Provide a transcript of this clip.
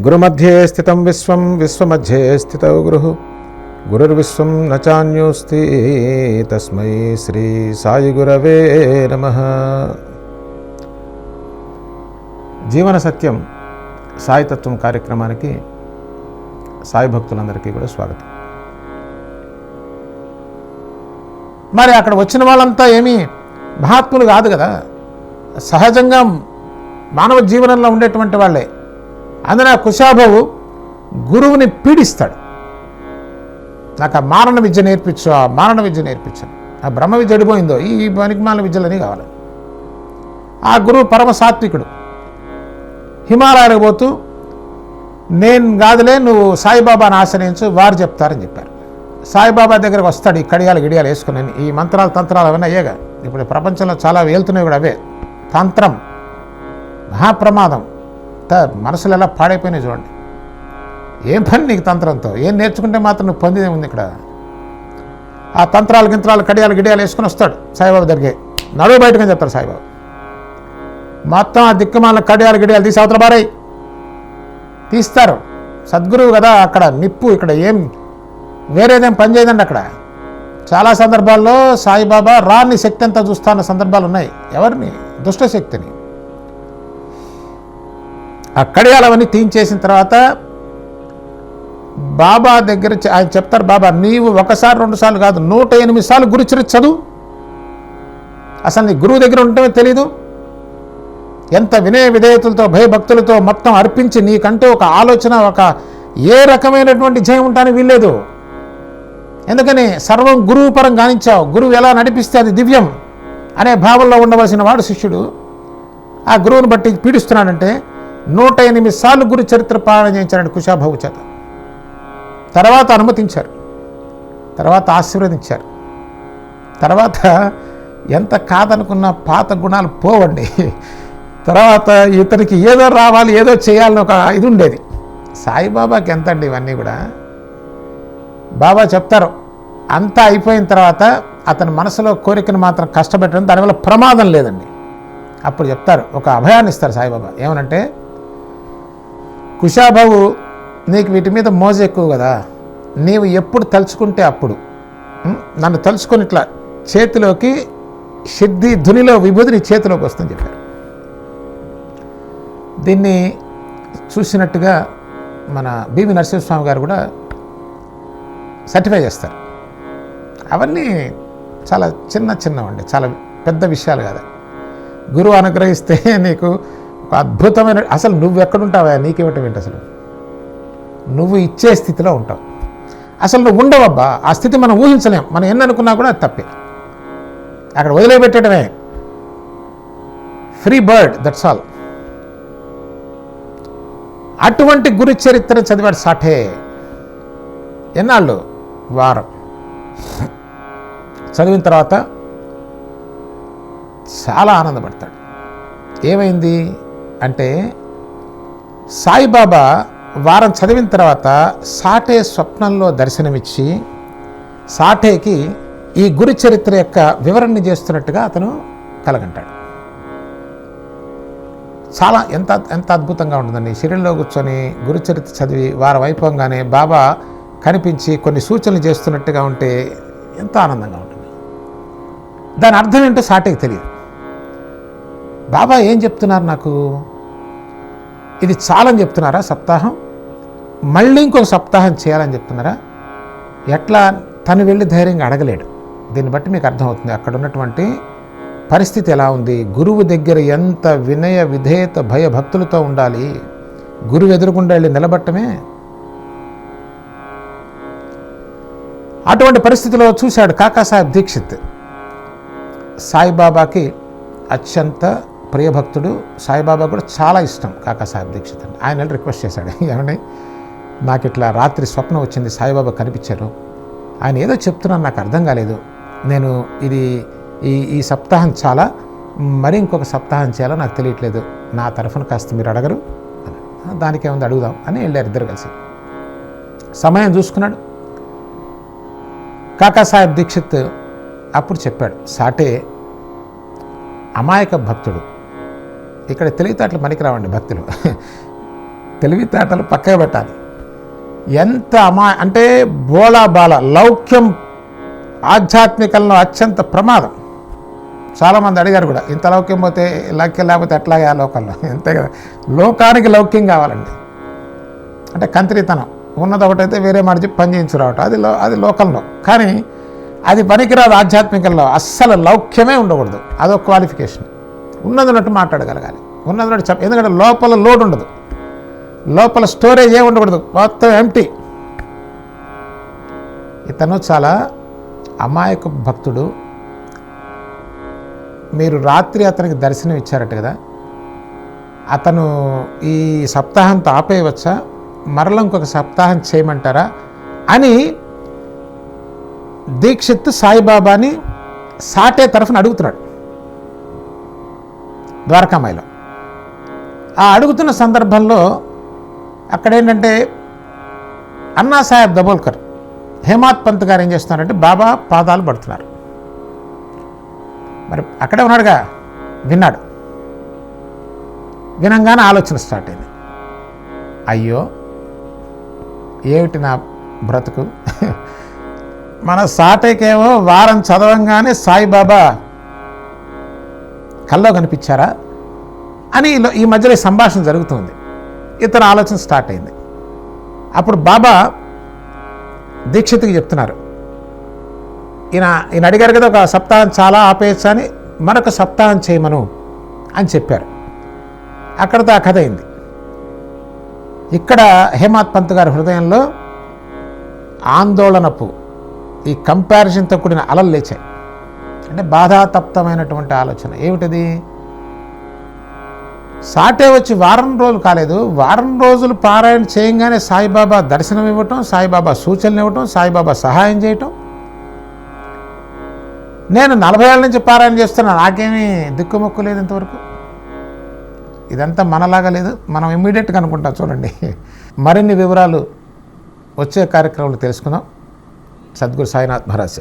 గురుమధ్యే స్థితం విశ్వం విశ్వమధ్యే స్థితౌ గురుర్విశ్వం న చాన్యోస్తి తస్మై శ్రీ సాయి గురవే నమః. జీవన సత్యం సాయితత్వం కార్యక్రమానికి సాయి భక్తులందరికీ కూడా స్వాగతం. మరి అక్కడ వచ్చిన వాళ్ళంతా ఏమీ మహాత్ములు కాదు కదా, సహజంగా మానవ జీవనంలో ఉండేటువంటి వాళ్ళే. అందులో కుశాభవు గురువుని పీడిస్తాడు. నాకు ఆ మారణ విద్య నేర్పించాను, ఆ బ్రహ్మ విద్య అడిపోయిందో ఈ పనికిమాలిన విద్యలని కావాలి. ఆ గురువు పరమ సాత్వికుడు. హిమాలయాలకు పోతూ నేను కాదులే, నువ్వు సాయిబాబాని ఆశ్రయించు, వారు చెప్తారని చెప్పారు. సాయిబాబా దగ్గరకు వస్తాడు ఈ కడియాలు గిడియాలు వేసుకుని. ఈ మంత్రాలు తంత్రాలు అవన్నీ అయ్యేగా, ఇప్పుడు ప్రపంచంలో చాలా వెళ్తున్నాయి కూడా అవే. తంత్రం మహాప్రమాదం, మనసులు ఎలా పాడైపోయినాయి చూడండి. ఏం పని నీకు తంత్రంతో? ఏం నేర్చుకుంటే మాత్రం నువ్వు పొందిదే ఉంది ఇక్కడ. ఆ తంత్రాలు గింత్రాలు కడియాలు గిడియాలు వేసుకుని వస్తాడు సాయిబాబా దగ్గరికి. నడువు బయటకని చెప్తారు సాయిబాబా. మొత్తం ఆ దిక్కుమాల కడియాలు గిడియాలు తీసి అవతల బారై తీస్తారు. సద్గురువు కదా, అక్కడ నిప్పు, ఇక్కడ ఏం వేరేదేం పని చేయదండి. అక్కడ చాలా సందర్భాల్లో సాయిబాబా రాని శక్తి అంతా చూస్తున్న సందర్భాలు ఉన్నాయి. ఎవరిని? దుష్టశక్తిని. ఆ కడియాలవన్నీ తీయించేసిన తర్వాత బాబా దగ్గర ఆయన చెప్తారు, బాబా నీవు ఒకసారి 2 సార్లు కాదు 108 సార్లు గురు చరిత్ర చదువు. అసలు నీ గురువు దగ్గర ఉండటమే తెలీదు. ఎంత వినయ విధేయతలతో భయభక్తులతో మొత్తం అర్పించి నీకంటూ ఒక ఆలోచన, ఒక ఏ రకమైనటువంటి జయం ఉంటానికి వీల్లేదు. ఎందుకని సర్వం గురువు పరం గానించావు. గురువు ఎలా నడిపిస్తే అది దివ్యం అనే భావంలో ఉండవలసిన వాడు శిష్యుడు ఆ గురువుని బట్టి పీడిస్తున్నాడంటే 108 సార్లు గురు చరిత్ర పారాయణ చేయించాడు కుశాభవు చేత. తర్వాత అనుమతించారు, తర్వాత ఆశీర్వదించారు. తర్వాత ఎంత కాదనుకున్న పాత గుణాలు పోవండి. తర్వాత ఇతనికి ఏదో రావాలి, ఏదో చేయాలని ఒక ఇది ఉండేది. సాయిబాబాకి ఎంత అండి ఇవన్నీ కూడా. బాబా చెప్తారు, అంతా అయిపోయిన తర్వాత అతని మనసులో కోరికను మాత్రం కష్టపెట్టడం, దానివల్ల ప్రమాదం లేదండి. అప్పుడు చెప్తారు, ఒక అభయాన్ని ఇస్తారు సాయిబాబా. ఏమనంటే, కుశాభవు నీకు వీటి మీద మోజు ఎక్కువ కదా, నీవు ఎప్పుడు తలుచుకుంటే అప్పుడు నన్ను తలుచుకొని ఇట్లా చేతిలోకి సిద్ధి ధునిలో విభూతి నీ చేతిలోకి వస్తుందని చెప్పారు. దీన్ని చూసినట్టుగా మన బివి నరసింహస్వామి గారు కూడా సర్టిఫై చేస్తారు. అవన్నీ చాలా చిన్నవండి, చాలా పెద్ద విషయాలు కాదు. గురువు అనుగ్రహిస్తే నీకు ఒక అద్భుతమైన, అసలు నువ్వు ఎక్కడుంటావా, నీకేమిటం ఏంటి, అసలు నువ్వు ఇచ్చే స్థితిలో ఉంటావు. అసలు నువ్వు ఉండవబ్బా, ఆ స్థితి మనం ఊహించలేం. మనం ఎన్ని అనుకున్నా కూడా అది తప్పే. అక్కడ వదిలిపెట్టడమే. Free bird, that's all. అటువంటి గురు చరిత్ర చదివాడు సాఠే. ఎన్నాళ్ళు? వారం. చదివిన తర్వాత చాలా ఆనందపడతాడు. ఏమైంది అంటే, సాయిబాబా వారం చదివిన తర్వాత సాఠే స్వప్నంలో దర్శనమిచ్చి సాఠేకి ఈ గురు చరిత్ర యొక్క వివరణ చేస్తున్నట్టుగా అతను కలగంటాడు. చాలా ఎంత అద్భుతంగా ఉంటుందండి. శిరిల్లో కూర్చొని గురు చరిత్ర చదివి వారం అయిపోగానే బాబా కనిపించి కొన్ని సూచనలు చేస్తున్నట్టుగా ఉంటే ఎంత ఆనందంగా ఉంటుంది. దాని అర్థం ఏంటో సాఠేకి తెలియదు. బాబా ఏం చెప్తున్నారు నాకు? ఇది చాలని చెప్తున్నారా సప్తాహం? మళ్ళీ ఇంకొక సప్తాహం చేయాలని చెప్తున్నారా? ఎట్లా? తను వెళ్ళి ధైర్యంగా అడగలేడు. దీన్ని బట్టి మీకు అర్థమవుతుంది అక్కడ ఉన్నటువంటి పరిస్థితి ఎలా ఉంది. గురువు దగ్గర ఎంత వినయ విధేయత భయభక్తులతో ఉండాలి. గురువు ఎదురుగుండా వెళ్ళి నిలబట్టమే. అటువంటి పరిస్థితిలో చూశాడు కాకాసాహెబ్ దీక్షిత్. సాయిబాబాకి అత్యంత ప్రియభక్తుడు. సాయిబాబా కూడా చాలా ఇష్టం కాకాసాహెబ్ దీక్షిత్ అని. ఆయన రిక్వెస్ట్ చేశాడు, ఏమండి నాకు ఇట్లా రాత్రి స్వప్నం వచ్చింది, సాయిబాబా కనిపించారు, ఆయన ఏదో చెప్తున్నాను నాకు అర్థం కాలేదు, నేను ఈ సప్తాహం చాలా, మరి ఇంకొక సప్తాహం చేయాలో నాకు తెలియట్లేదు, నా తరఫున కాస్త మీరు అడగరు? దానికేముంది, అడుగుదాం అని వెళ్ళారు ఇద్దరు కలిసి. సమయం చూసుకున్నాడు కాకాసాహెబ్ దీక్షిత్. అప్పుడు చెప్పాడు, సాఠే అమాయక భక్తుడు, ఇక్కడ తెలివితేటలు పనికిరావండి భక్తులు. తెలివితేటలు పక్కన పెట్టాలి. ఎంత అంటే బోలా బాల లౌక్యం ఆధ్యాత్మికంలో అత్యంత ప్రమాదం. చాలామంది అడిగారు కూడా, ఇంత లౌక్యం పోతే లౌక్యం లేకపోతే ఎట్లాగే ఆ లోకంలో, అంతే కదా. లోకానికి లౌక్యం కావాలండి. అంటే కంత్రితనం ఉన్నది ఒకటైతే వేరే మాట చెప్పి పని చేయించురావటం, అది లోకంలో. కానీ అది పనికిరాదు ఆధ్యాత్మికంలో. అస్సలు లౌక్యమే ఉండకూడదు. అదొక క్వాలిఫికేషన్. ఉన్నది మాట్లాడగలగాలి, ఉన్నది ఎందుకంటే లోపల లోడ్ ఉండదు, లోపల స్టోరేజ్ ఏమి ఉండకూడదు, మొత్తం ఎంటీ. ఇతను చాలా అమాయక భక్తుడు. మీరు రాత్రి అతనికి దర్శనం ఇచ్చారట కదా, అతను ఈ సప్తాహంతో ఆపేయవచ్చా, మరలా ఇంకొక సప్తాహం చేయమంటారా అని దీక్షిత్ సాయిబాబాని సాటే తరఫున అడుగుతున్నాడు ద్వారకామాయిలో. ఆ అడుగుతున్న సందర్భంలో అక్కడేంటంటే అన్నా సాహెబ్ దబోల్కర్, హేమాత్ పంత్ గారు ఏం చేస్తున్నారంటే బాబా పాదాలు పడుతున్నారు. మరి అక్కడే ఉన్నాడుగా, విన్నాడు. వినంగానే ఆలోచన స్టార్ట్ అయింది. అయ్యో ఏమిటి నా బ్రతుకు, మన సాటేకేమో వారం చదవంగానే సాయిబాబా కల్లో కనిపించారా అని ఈ మధ్యలో సంభాషణ జరుగుతుంది. ఇతర ఆలోచన స్టార్ట్ అయింది. అప్పుడు బాబా దీక్షిత్కి చెప్తున్నారు, ఈయన అడిగారు కదా ఒక సప్తాహం చాలా ఆపేయచ్చా అని, మరొక సప్తాహం చేయమను అని చెప్పారు. అక్కడితో ఆ కథ అయింది. ఇక్కడ హేమాత్ పంత్ గారి హృదయంలో ఆందోళనపు ఈ కంపారిజన్తో కూడిన అలలు లేచాయి. అంటే బాధాతప్తమైనటువంటి ఆలోచన. ఏమిటిది? సాటే వచ్చి వారం రోజులు కాలేదు, వారం రోజులు పారాయణ చేయంగానే సాయిబాబా దర్శనం ఇవ్వటం, సాయిబాబా సూచనలు ఇవ్వటం, సాయిబాబా సహాయం చేయటం. నేను 40 ఏళ్ళ నుంచి పారాయణ చేస్తున్నా, నాకేమీ దిక్కుమొక్కు లేదు ఇంతవరకు. ఇదంతా మనలాగా లేదు, మనం ఇమ్మీడియట్గా అనుకుంటాం. చూడండి, మరిన్ని వివరాలు వచ్చే కార్యక్రమంలో తెలుసుకుందాం. సద్గురు సాయినాథ్ మహారాజ్.